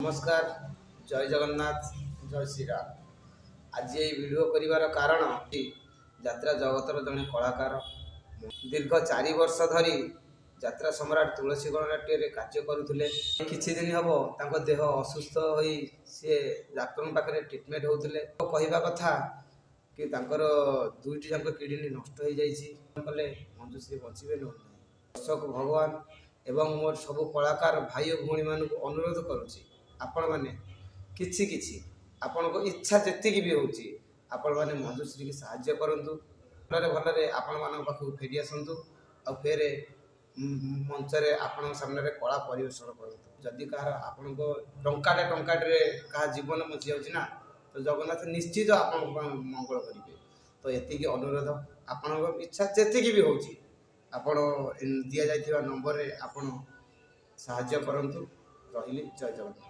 नमस्कार, जय जगन्नाथ, जय श्रीराम। आज ये वीडियो करिवार कारण कि यात्रा जगतर जड़े कलाकार दीर्घ 4 वर्ष धरी यात्रा सम्राट तुलसी गणनाट्य कार्य करुले। किछि दिन हम तांको देह असुस्थ होई से डाक्टर पाखे ट्रिटमेंट होते कहवा कथा कि तांकर दुईटी जाक किडनी नष्ट हो जाइए मंजुश्री बचे ना। दर्शक भगवान एवं मोर सब कलाकार भाई और भौणी मान अनुरोध करुच्ची आपण मैंने किछि किछि आपण को इच्छा जी भी होची आपण मैंने मंजुश्री की साहाय्य करंतु भलरे भलरे आपण मान पाखु फेरी आसंतु आ फेरे मंचरे आपण सामने कला परिवेषण करंतु। जदि कहार आपण को टंकाटे कहा जीवन बची जाउची ना तो जगन्नाथ निश्चित आपण मंगल करेंगे। तो एतिकी अनुरोध आपण इच्छा जी भी होची आपण दि जाइथिबा नंबर रे आपण साहाय्य करंतु। रहिली जय जगन्नाथ।